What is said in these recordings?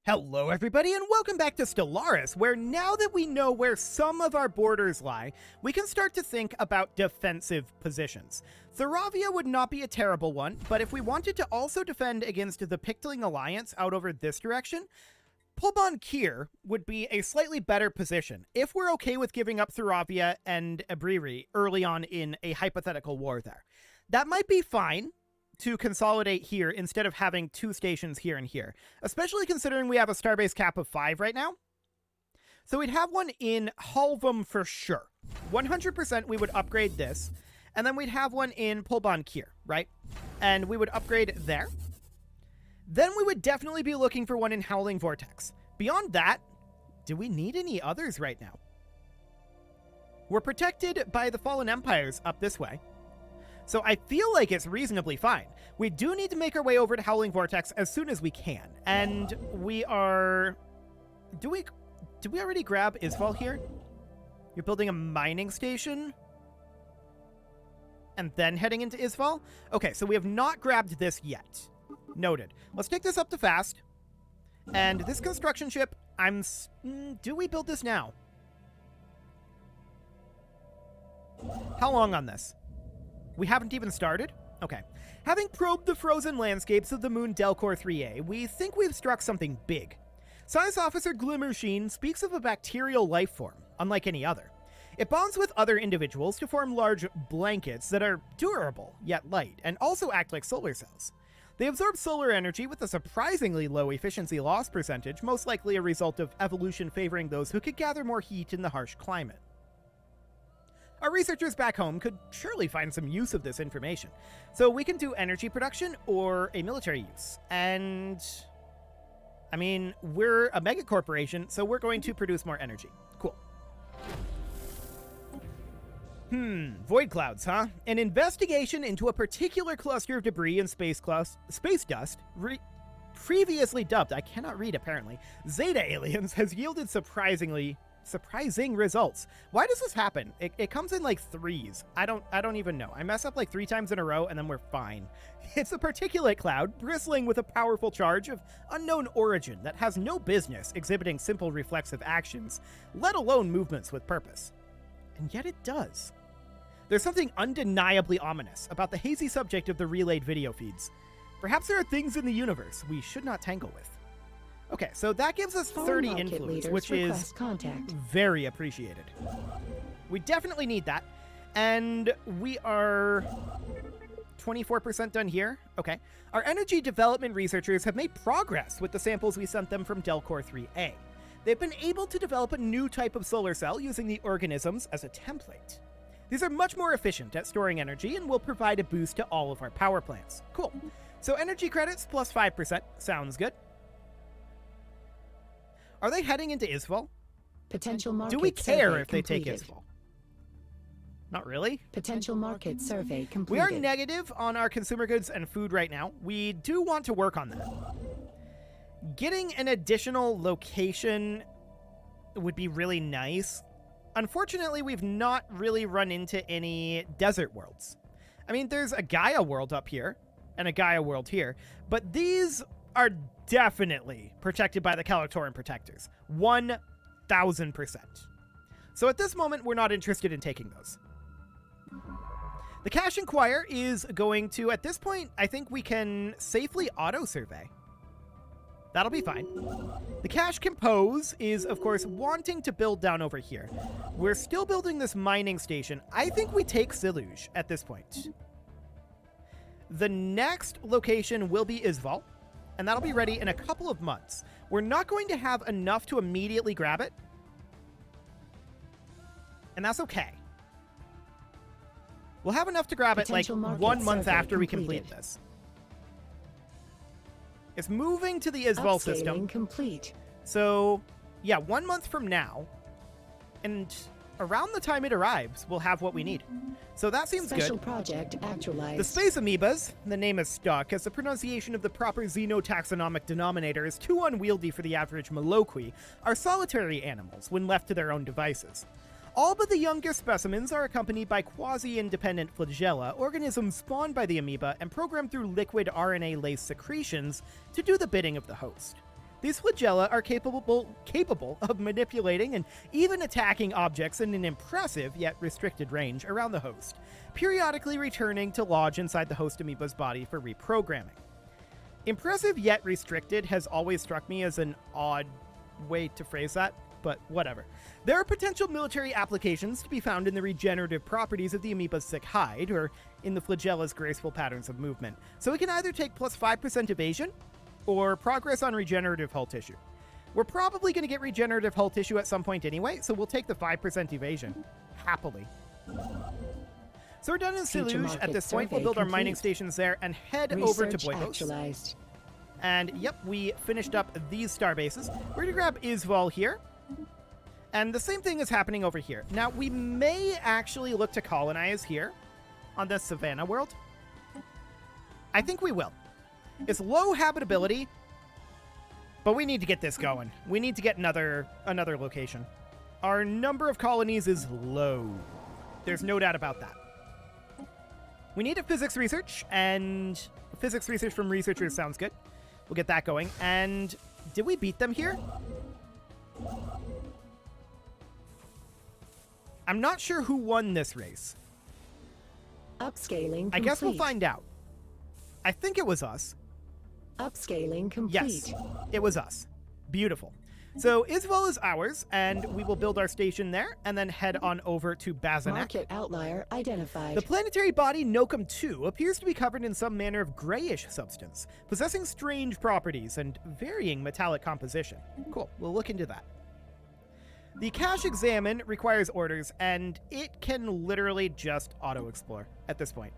Hello everybody and welcome back to Stellaris, where now that we know where some of our borders lie, we can start to think about defensive positions. Theravia would not be a terrible one, but if we wanted to also defend against the Pictling Alliance out over this direction, Pulbon Kier would be a slightly better position, if we're okay with giving up Theravia and Abriri early on in a hypothetical war there. That might be fine to consolidate here instead of having two stations here and here, especially considering we have a starbase cap of 5 right now. So we'd have one in Halvam for sure. 100% we would upgrade this, and then we'd have one in Pulbon Kier, right? And we would upgrade there. Then we would definitely be looking for one in Howling Vortex. Beyond that, do we need any others right now? We're protected by the Fallen Empires up this way, so I feel like it's reasonably fine. We do need to make our way over to Howling Vortex as soon as we can. And we are... Did we already grab Isval here? You're building a mining station? And then heading into Isval? Okay, so we have not grabbed this yet. Noted. Let's take this up to fast. And this construction ship, do we build this now? How long on this? We haven't even started? Okay. Having probed the frozen landscapes of the moon Delcor 3A, we think we've struck something big. Science Officer Glimmersheen speaks of a bacterial life form, unlike any other. It bonds with other individuals to form large blankets that are durable, yet light, and also act like solar cells. They absorb solar energy with a surprisingly low efficiency loss percentage, most likely a result of evolution favoring those who could gather more heat in the harsh climate. Our researchers back home could surely find some use of this information. So we can do energy production or a military use. And, I mean, we're a mega corporation, so we're going to produce more energy. Cool. Void clouds, huh? An investigation into a particular cluster of debris and space dust, previously dubbed, I cannot read apparently, Zeta aliens, has yielded surprising results. Why does this happen? It comes in like threes. I don't even know. I mess up like 3 times in a row and then we're fine. It's a particulate cloud bristling with a powerful charge of unknown origin that has no business exhibiting simple reflexive actions, let alone movements with purpose. And yet it does. There's something undeniably ominous about the hazy subject of the relayed video feeds. Perhaps there are things in the universe we should not tangle with. Okay, so that gives us 30 influence, which is very appreciated. We definitely need that. And we are 24% done here. Okay. Our energy development researchers have made progress with the samples we sent them from Delcor 3A. They've been able to develop a new type of solar cell using the organisms as a template. These are much more efficient at storing energy and will provide a boost to all of our power plants. Cool. So energy credits plus 5%. Sounds good. Are they heading into Isval? Potential market Do we care if they completed. take Isval? Not really. Potential market survey completed. We are negative on our consumer goods and food right now. We do want to work on that. Getting an additional location would be really nice. Unfortunately, we've not really run into any desert worlds. I mean, there's a Gaia world up here and a Gaia world here, but these are definitely protected by the Calactoran protectors. 1,000%. So at this moment, we're not interested in taking those. The Cache Inquire is going to, at this point, I think we can safely auto-survey. That'll be fine. The Cache Compose is, of course, wanting to build down over here. We're still building this mining station. I think we take Siluge at this point. The next location will be Isval, and that'll be ready in a couple of months. We're not going to have enough to immediately grab it, and that's okay. We'll have enough to grab it like 1 month after we complete this. It's moving to the Isval system. Complete. So, yeah, 1 month from now, and around the time it arrives, we'll have what we need. So that seems Special good. project actualized. The space amoebas, the name is stuck, as the pronunciation of the proper xenotaxonomic denominator is too unwieldy for the average Maloqui, are solitary animals when left to their own devices. All but the youngest specimens are accompanied by quasi-independent flagella, organisms spawned by the amoeba and programmed through liquid RNA-laced secretions to do the bidding of the host. These flagella are capable of manipulating and even attacking objects in an impressive yet restricted range around the host, periodically returning to lodge inside the host amoeba's body for reprogramming. Impressive yet restricted has always struck me as an odd way to phrase that, but whatever. There are potential military applications to be found in the regenerative properties of the amoeba's thick hide, or in the flagella's graceful patterns of movement. So we can either take plus 5% evasion, or progress on regenerative hull tissue. We're probably going to get regenerative hull tissue at some point anyway, so we'll take the 5% evasion. Happily. So we're done in Siluge. At this point, we'll build our mining stations there and head over to Boybos. And yep, we finished up these star bases. We're going to grab Isval here. And the same thing is happening over here. Now, we may actually look to colonize here on the Savannah World. I think we will. It's low habitability, but we need to get this going. We need to get another location. Our number of colonies is low. There's no doubt about that. We need a physics research, and physics research from researchers sounds good. We'll get that going. And did we beat them here? I'm not sure who won this race. Upscaling complete. I guess we'll find out. I think it was us. Upscaling complete. Yes, it was us. Beautiful. So Isval is ours, and we will build our station there, and then head on over to Basinak. Market outlier identified. The planetary body Nokum 2 appears to be covered in some manner of grayish substance, possessing strange properties and varying metallic composition. Cool, we'll look into that. The cache examine requires orders, and it can literally just auto-explore at this point.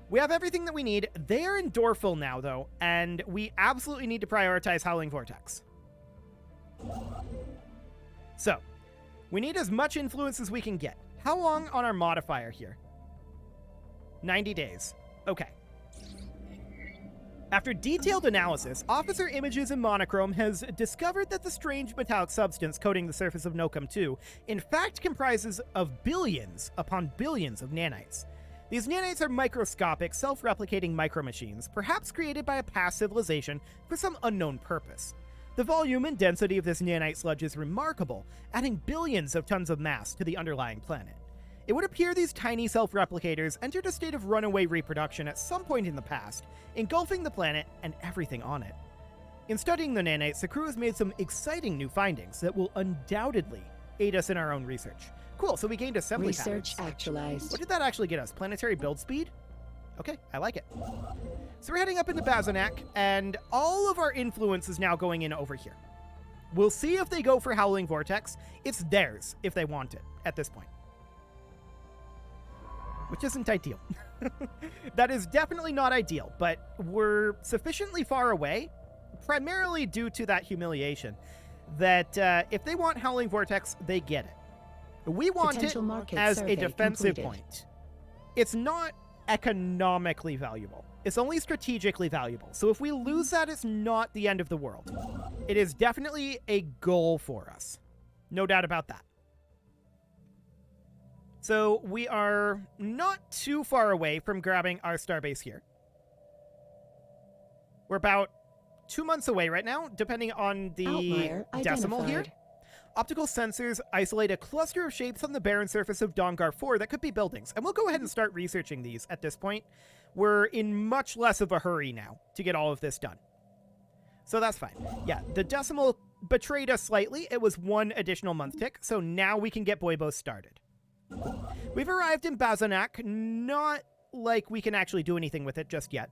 We have everything that we need. They are in Dorfil now, though, and we absolutely need to prioritize Howling Vortex. So, we need as much influence as we can get. How long on our modifier here? 90 days. Okay. After detailed analysis, Officer Images in Monochrome has discovered that the strange metallic substance coating the surface of Nokum 2 in fact comprises of billions upon billions of nanites. These nanites are microscopic, self-replicating micromachines, perhaps created by a past civilization for some unknown purpose. The volume and density of this nanite sludge is remarkable, adding billions of tons of mass to the underlying planet. It would appear these tiny self-replicators entered a state of runaway reproduction at some point in the past, engulfing the planet and everything on it. In studying the nanites, the crew has made some exciting new findings that will undoubtedly aid us in our own research. Cool, so we gained assembly Research patterns. actualized. What did that actually get us? Planetary build speed? Okay, I like it. So we're heading up into Basinak, and all of our influence is now going in over here. We'll see if they go for Howling Vortex. It's theirs if they want it at this point. Which isn't ideal. That is definitely not ideal, but we're sufficiently far away, primarily due to that humiliation, that if they want Howling Vortex, they get it. We want it as a defensive point. It's not economically valuable. It's only strategically valuable. So if we lose that, it's not the end of the world. It is definitely a goal for us. No doubt about that. So we are not too far away from grabbing our starbase here. We're about 2 months away right now, depending on the decimal here. Optical sensors isolate a cluster of shapes on the barren surface of Dangar 4 that could be buildings, and we'll go ahead and start researching these at this point. We're in much less of a hurry now to get all of this done. So that's fine. Yeah, the decimal betrayed us slightly. It was 1 additional month tick, so now we can get Boybos started. We've arrived in Basinak, not like we can actually do anything with it just yet.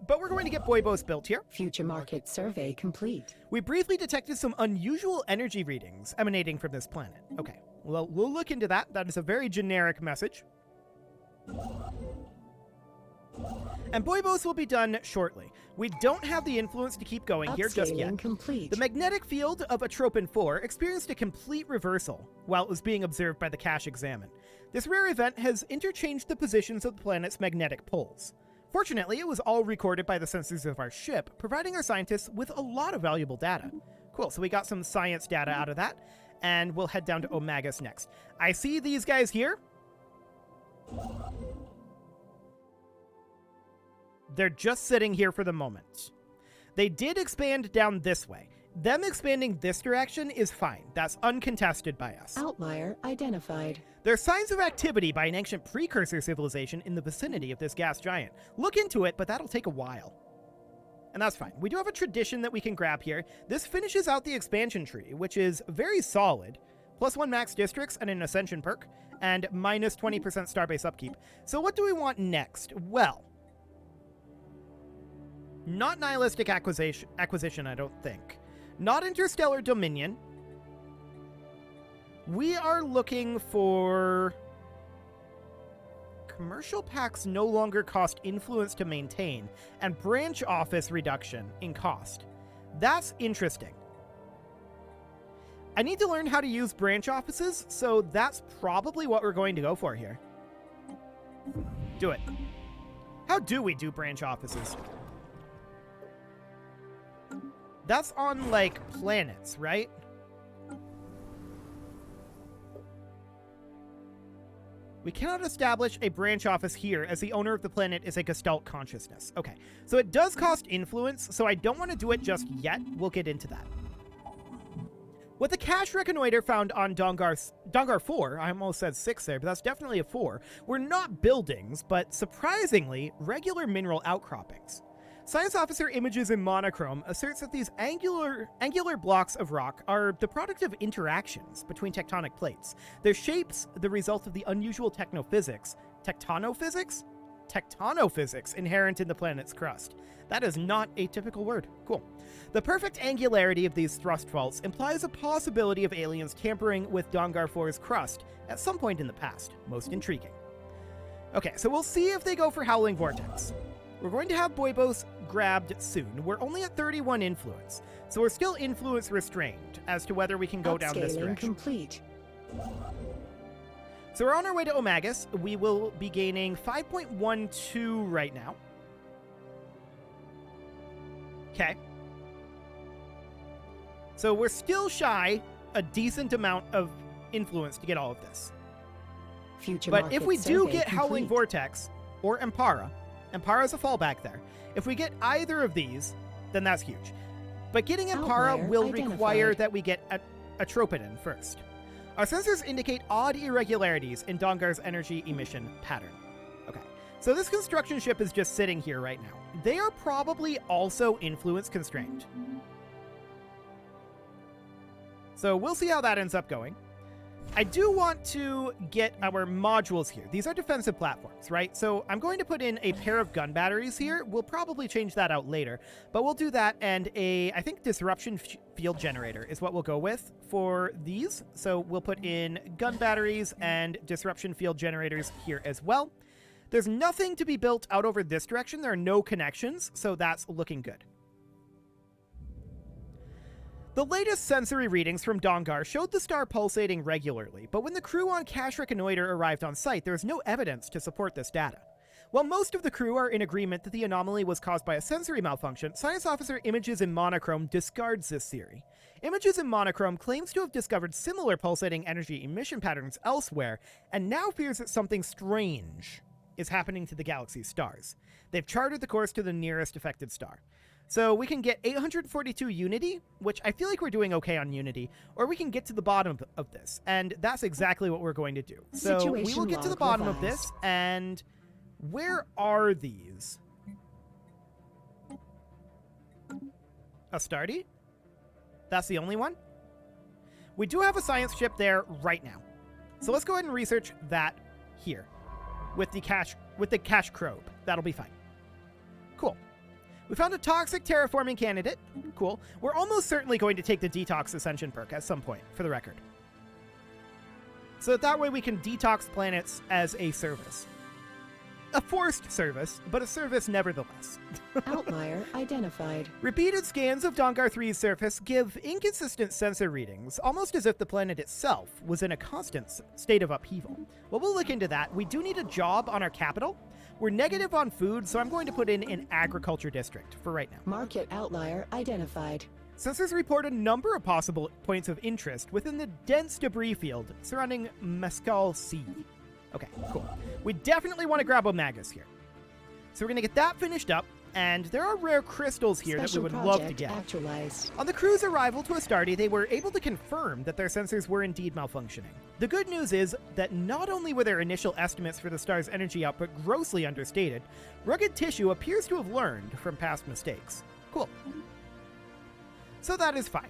But we're going to get Boybos built here. Future market survey complete. We briefly detected some unusual energy readings emanating from this planet. Okay, well, we'll look into that. That is a very generic message. And Boybos will be done shortly. We don't have the influence to keep going here just yet. Complete. The magnetic field of Atropin 4 experienced a complete reversal while it was being observed by the cache examine. This rare event has interchanged the positions of the planet's magnetic poles. Fortunately, it was all recorded by the sensors of our ship, providing our scientists with a lot of valuable data. Cool, so we got some science data out of that, and we'll head down to Omagus next. I see these guys here. They're just sitting here for the moment. They did expand down this way. Them expanding this direction is fine. That's uncontested by us. Outlier identified. There are signs of activity by an ancient precursor civilization in the vicinity of this gas giant. Look into it, but that'll take a while. And that's fine. We do have a tradition that we can grab here. This finishes out the expansion tree, which is very solid. +1 max districts and an ascension perk, and minus 20% starbase upkeep. So what do we want next? Well, not nihilistic acquisition, I don't think. Not interstellar dominion. We are looking for... Commercial packs no longer cost influence to maintain, and branch office reduction in cost. That's interesting. I need to learn how to use branch offices, so that's probably what we're going to go for here. Do it. How do we do branch offices? That's on, like, planets, right? We cannot establish a branch office here as the owner of the planet is a Gestalt consciousness. Okay, so it does cost influence, so I don't want to do it just yet. We'll get into that. What the cache reconnoiter found on Dangar 4, I almost said 6 there, but that's definitely a 4, were not buildings, but surprisingly, regular mineral outcroppings. Science Officer Images in Monochrome asserts that these angular blocks of rock are the product of interactions between tectonic plates. Their shapes, the result of the unusual tectophysics inherent in the planet's crust. That is not a typical word. Cool. The perfect angularity of these thrust faults implies a possibility of aliens tampering with Dangar 4's crust at some point in the past. Most intriguing. Okay, so we'll see if they go for Howling Vortex. We're going to have Boibos grabbed soon. We're only at 31 influence, so we're still influence restrained as to whether we can go down this direction. Complete. So we're on our way to Omagus. We will be gaining 5.12 right now. Okay. So we're still shy a decent amount of influence to get all of this. But if we do get Howling Vortex or Empara is a fallback there. If we get either of these, then that's huge. But getting Empara will require that we get Atropin first. Our sensors indicate odd irregularities in Dangar's energy emission pattern. Okay, so this construction ship is just sitting here right now. They are probably also influence constrained. So we'll see how that ends up going. I do want to get our modules here. These are defensive platforms, right? So I'm going to put in a pair of gun batteries here. We'll probably change that out later, but we'll do that, and I think disruption field generator is what we'll go with for these. So we'll put in gun batteries and disruption field generators here as well. There's nothing to be built out over this direction. There are no connections, so that's looking good. The latest sensory readings from Dangar showed the star pulsating regularly, but when the crew on Cache Reconnoiter arrived on site, there was no evidence to support this data. While most of the crew are in agreement that the anomaly was caused by a sensory malfunction, Science Officer Images in Monochrome discards this theory. Images in Monochrome claims to have discovered similar pulsating energy emission patterns elsewhere, and now fears that something strange is happening to the galaxy's stars. They've charted the course to the nearest affected star. So we can get 842 Unity, which I feel like we're doing okay on Unity, or we can get to the bottom of this, and that's exactly what we're going to do. So we will get to the bottom of this, and where are these? Astarte? That's the only one? We do have a science ship there right now. So let's go ahead and research that here with the cache probe. That'll be fine. Cool. We found a toxic terraforming candidate. Cool. We're almost certainly going to take the detox ascension perk at some point, for the record. So that way we can detox planets as a service. A forced service, but a service nevertheless. Outlier identified. Repeated scans of Dangar 3's surface give inconsistent sensor readings, almost as if the planet itself was in a constant state of upheaval. Well, we'll look into that. We do need a job on our capital. We're negative on food, so I'm going to put in an agriculture district for right now. Market outlier identified. Sensors report a number of possible points of interest within the dense debris field surrounding Mescal Sea. Okay, cool. We definitely want to grab Omagus here. So we're going to get that finished up. and there are rare crystals here that we would love to get. Actualized. On the crew's arrival to Astarte, they were able to confirm that their sensors were indeed malfunctioning. The good news is that not only were their initial estimates for the star's energy output grossly understated, rugged tissue appears to have learned from past mistakes. Cool. So that is fine.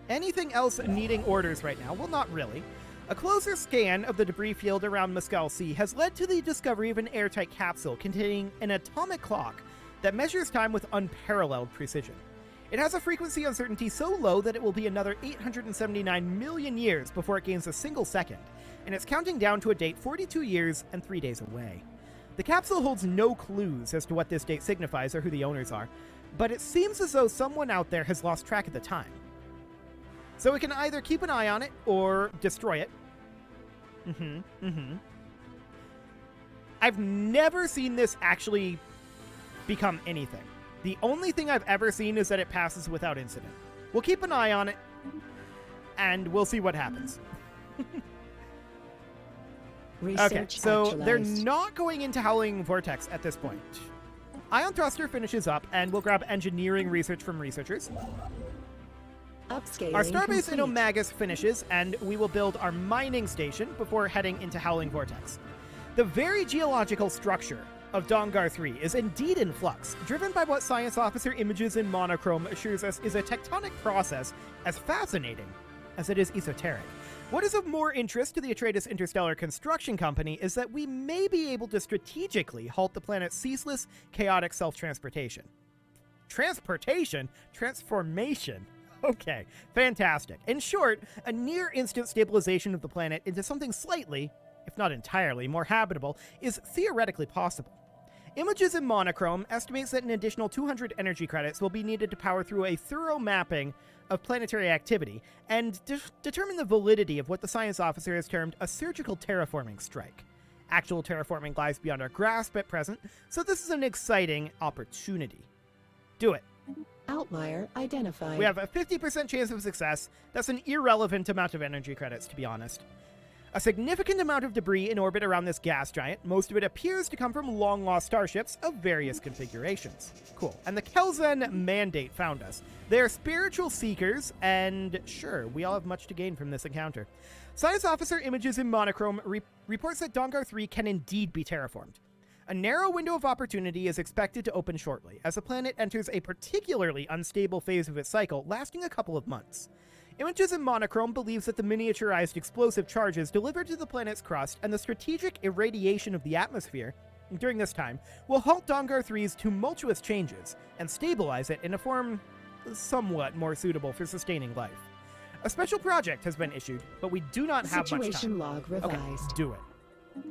Anything else needing orders right now? Well, not really. A closer scan of the debris field around Mescal Sea has led to the discovery of an airtight capsule containing an atomic clock that measures time with unparalleled precision. It has a frequency uncertainty so low that it will be another 879 million years before it gains a single second, and it's counting down to a date 42 years and 3 days away. The capsule holds no clues as to what this date signifies or who the owners are, but it seems as though someone out there has lost track of the time. So we can either keep an eye on it or destroy it. I've never seen this actually become anything. The only thing I've ever seen is that it passes without incident. We'll keep an eye on it, and we'll see what happens. Okay, so they're not going into Howling Vortex at this point. Ion Thruster finishes up, and we'll grab engineering research from researchers. Upscaling Our starbase in complete. Omagus finishes, and we will build our mining station before heading into Howling Vortex. The very geological structure of Dangar 3 is indeed in flux, driven by what Science Officer Images in Monochrome assures us is a tectonic process as fascinating as it is esoteric. What is of more interest to the Atreides Interstellar Construction Company is that we may be able to strategically halt the planet's ceaseless, chaotic self-transportation. Transportation? Transformation. Okay, fantastic. In short, a near-instant stabilization of the planet into something slightly, if not entirely, more habitable is theoretically possible. Images in Monochrome estimates that an additional 200 energy credits will be needed to power through a thorough mapping of planetary activity and determine the validity of what the science officer has termed a surgical terraforming strike. Actual terraforming lies beyond our grasp at present, so this is an exciting opportunity. Do it. Outlier identified. We have a 50% chance of success. That's an irrelevant amount of energy credits, to be honest. A significant amount of debris in orbit around this gas giant. Most of it appears to come from long-lost starships of various configurations. Cool. And the Kelsen Mandate found us. They're spiritual seekers, and sure, we all have much to gain from this encounter. Science Officer Images in Monochrome reports that Dangar 3 can indeed be terraformed. A narrow window of opportunity is expected to open shortly, as the planet enters a particularly unstable phase of its cycle, lasting a couple of months. Images in Monochrome believes that the miniaturized explosive charges delivered to the planet's crust and the strategic irradiation of the atmosphere during this time will halt Dangar 3's tumultuous changes and stabilize it in a form somewhat more suitable for sustaining life. A special project has been issued, but we do not have much time. Situation log revised. Okay, do it.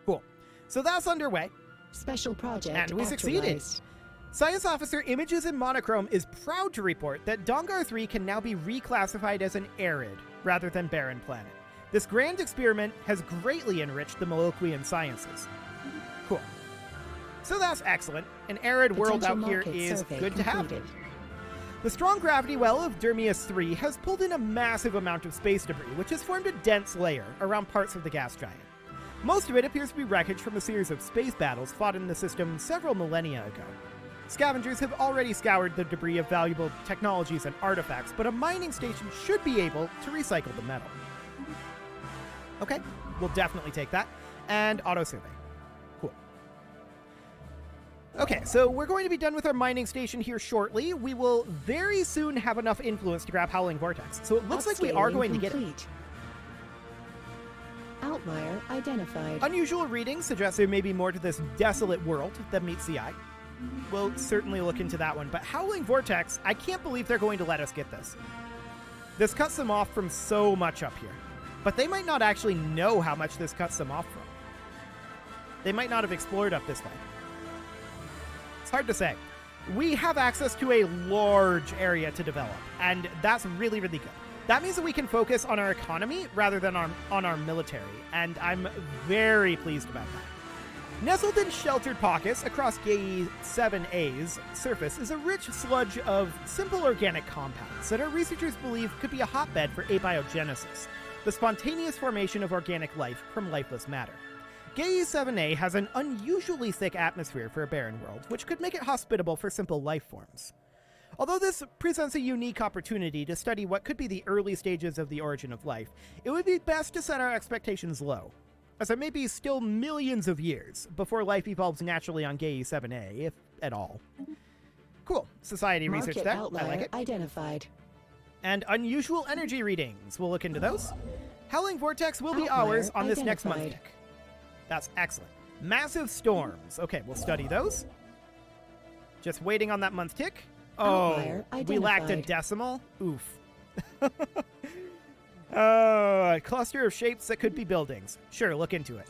Cool. So that's underway. Special project And we succeeded. actualized. Science Officer Images in Monochrome is proud to report that Dangar 3 can now be reclassified as an arid rather than barren planet. This grand experiment has greatly enriched the Maloquian sciences. Cool. So that's excellent. An arid world out Potential here market is survey good to have. completed. The strong gravity well of Dermius 3 has pulled in a massive amount of space debris, which has formed a dense layer around parts of the gas giant. Most of it appears to be wreckage from a series of space battles fought in the system several millennia ago. Scavengers have already scoured the debris of valuable technologies and artifacts, but a mining station should be able to recycle the metal. Okay, we'll definitely take that. And auto-survey. Cool. Okay, so we're going to be done with our mining station here shortly. We will very soon have enough influence to grab Howling Vortex. So it looks like we are Upscaling going to get it. complete. Outlier identified. Unusual readings suggest there may be more to this desolate world than meets the eye. We'll certainly look into that one, but Howling Vortex, I can't believe they're going to let us get this. This cuts them off from so much up here, but they might not actually know how much this cuts them off from. They might not have explored up this way. It's hard to say. We have access to a large area to develop, and that's really, really good. That means that we can focus on our economy rather than on our military, and I'm very pleased about that. Nestled in sheltered pockets across Gay 7A's surface is a rich sludge of simple organic compounds that our researchers believe could be a hotbed for abiogenesis, the spontaneous formation of organic life from lifeless matter. Gay 7a has an unusually thick atmosphere for a barren world, which could make it hospitable for simple life forms. Although this presents a unique opportunity to study what could be the early stages of the origin of life, it would be best to set our expectations low, as there may be still millions of years before life evolves naturally on Gay 7a, if at all. Cool. Society research Market that. I outlier like it. identified. And unusual energy readings. We'll look into those. Howling Vortex will be Outlier ours on this next month identified. tick. That's excellent. Massive storms. Okay, we'll study those. Just waiting on that month tick. Oh, Outlier we lacked a identified. decimal? Oof. A cluster of shapes that could be buildings. Sure, look into it.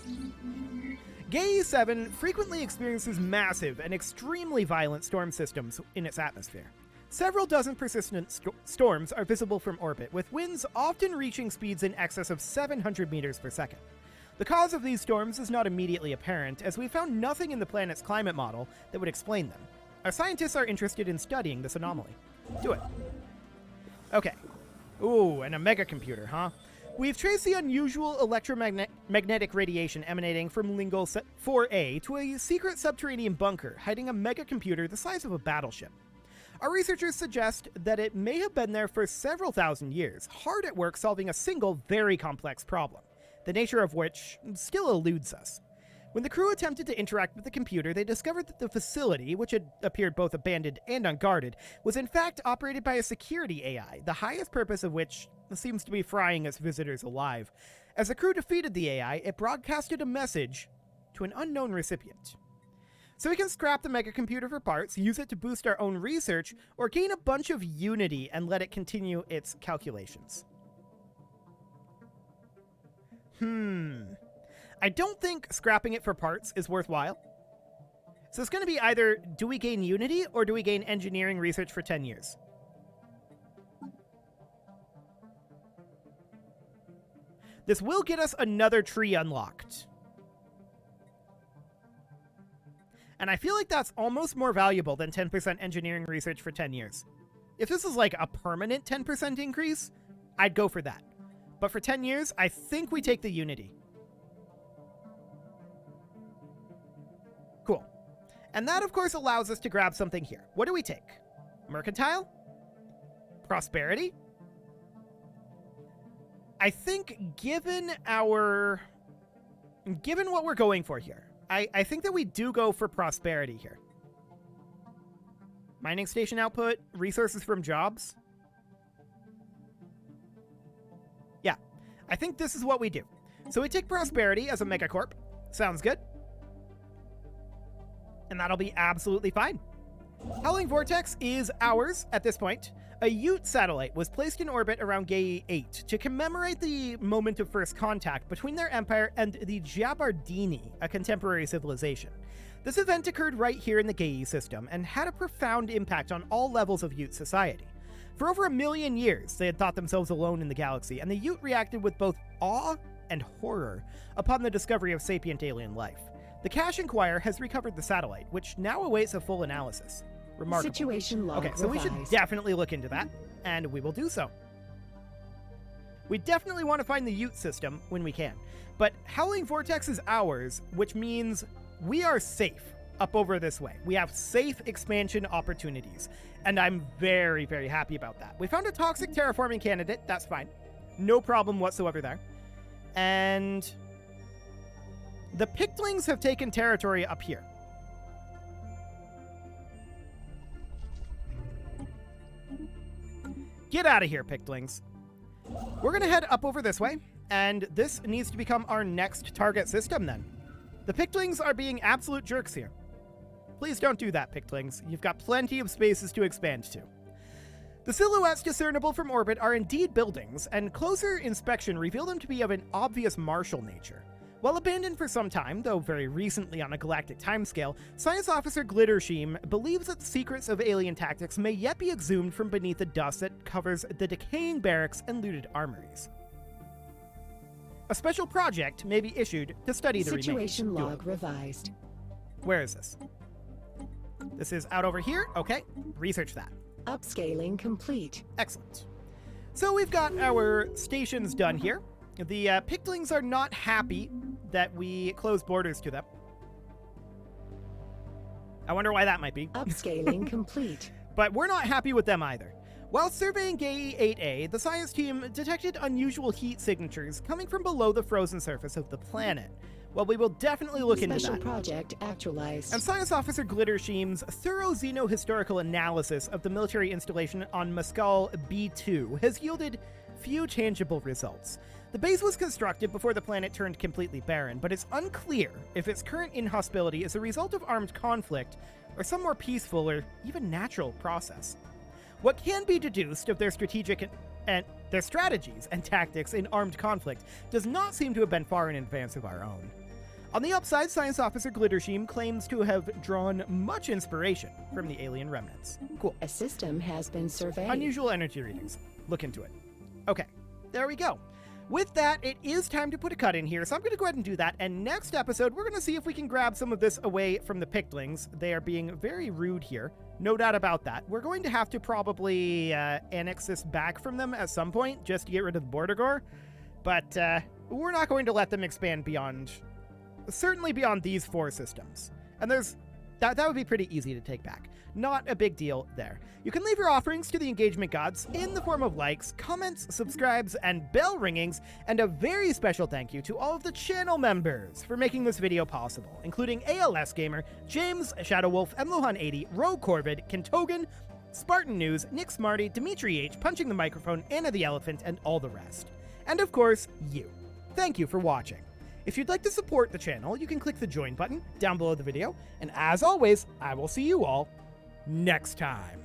Gay 7 frequently experiences massive and extremely violent storm systems in its atmosphere. Several dozen persistent storms are visible from orbit, with winds often reaching speeds in excess of 700 meters per second. The cause of these storms is not immediately apparent, as we found nothing in the planet's climate model that would explain them. Our scientists are interested in studying this anomaly. Do it. Okay. Ooh, and a megacomputer, huh? We've traced the unusual electromagnetic radiation emanating from Lingle 4A to a secret subterranean bunker hiding a megacomputer the size of a battleship. Our researchers suggest that it may have been there for several thousand years, hard at work solving a single, very complex problem, the nature of which still eludes us. When the crew attempted to interact with the computer, they discovered that the facility, which had appeared both abandoned and unguarded, was in fact operated by a security AI, the highest purpose of which seems to be frying its visitors alive. As the crew defeated the AI, it broadcasted a message to an unknown recipient. So we can scrap the megacomputer for parts, use it to boost our own research, or gain a bunch of unity and let it continue its calculations. I don't think scrapping it for parts is worthwhile. So it's going to be either, do we gain Unity or do we gain engineering research for 10 years? This will get us another tree unlocked. And I feel like that's almost more valuable than 10% engineering research for 10 years. If this is like a permanent 10% increase, I'd go for that. But for 10 years, I think we take the Unity. Cool. And that, of course, allows us to grab something here. What do we take? Mercantile? Prosperity? I think given what we're going for here, I think that we do go for prosperity here. Mining station output, resources from jobs. Yeah, I think this is what we do. So we take prosperity as a megacorp. Sounds good. And that'll be absolutely fine. Howling Vortex is ours at this point. A Ute satellite was placed in orbit around Gay 8 to commemorate the moment of first contact between their empire and the Jabardini, a contemporary civilization. This event occurred right here in the Gay system and had a profound impact on all levels of Ute society. For over 1 million years, they had thought themselves alone in the galaxy, and the Ute reacted with both awe and horror upon the discovery of sapient alien life. The Cash Inquirer has recovered the satellite, which now awaits a full analysis. Remarkable. Situation log Okay, so we should revised. definitely look into that, and we will do so. We definitely want to find the Ute system when we can, but Howling Vortex is ours, which means we are safe up over this way. We have safe expansion opportunities, and I'm very, very happy about that. We found a toxic terraforming candidate, that's fine. No problem whatsoever there. And the Pictlings have taken territory up here. Get out of here, Pictlings. We're going to head up over this way, and this needs to become our next target system then. The Pictlings are being absolute jerks here. Please don't do that, Pictlings. You've got plenty of spaces to expand to. The silhouettes discernible from orbit are indeed buildings, and closer inspection revealed them to be of an obvious martial nature. While abandoned for some time, though very recently on a galactic timescale, Science Officer Glittersheem believes that the secrets of alien tactics may yet be exhumed from beneath the dust that covers the decaying barracks and looted armories. A special project may be issued to study the remains. Situation Do log it. revised. Where is this? This is out over here? Okay, research that. Upscaling complete. Excellent. So we've got our stations done here. The Pictlings are not happy that we close borders to them. I wonder why that might be. Upscaling complete. But we're not happy with them either. While surveying Gay 8A, the science team detected unusual heat signatures coming from below the frozen surface of the planet. Well, we will definitely look into Special that. project actualized. And Science Officer Glittersheem's thorough xenohistorical analysis of the military installation on Mescal B2 has yielded few tangible results. The base was constructed before the planet turned completely barren, but it's unclear if its current inhospitability is a result of armed conflict or some more peaceful or even natural process. What can be deduced of their strategies and tactics in armed conflict does not seem to have been far in advance of our own. On the upside, Science Officer Glittersheem claims to have drawn much inspiration from the alien remnants. Cool. A system has been surveyed. Unusual energy readings. Look into it. Okay, there we go. With that, it is time to put a cut in here, so I'm going to go ahead and do that, and next episode, we're going to see if we can grab some of this away from the Pictlings. They are being very rude here. No doubt about that. We're going to have to probably annex this back from them at some point, just to get rid of the border gore, but we're not going to let them expand beyond, certainly beyond these 4 systems. And that would be pretty easy to take back. Not a big deal there. You can leave your offerings to the engagement gods in the form of likes, comments, subscribes, and bell ringings, and a very special thank you to all of the channel members for making this video possible, including ALS Gamer, James, Shadowwolf, Mlohan80, Ro Corvid, Kentogan, Spartan News, Nick Smarty, Dimitri H, Punching the Microphone, Anna the Elephant, and all the rest. And of course, you. Thank you for watching. If you'd like to support the channel, you can click the join button down below the video, and as always, I will see you all next time.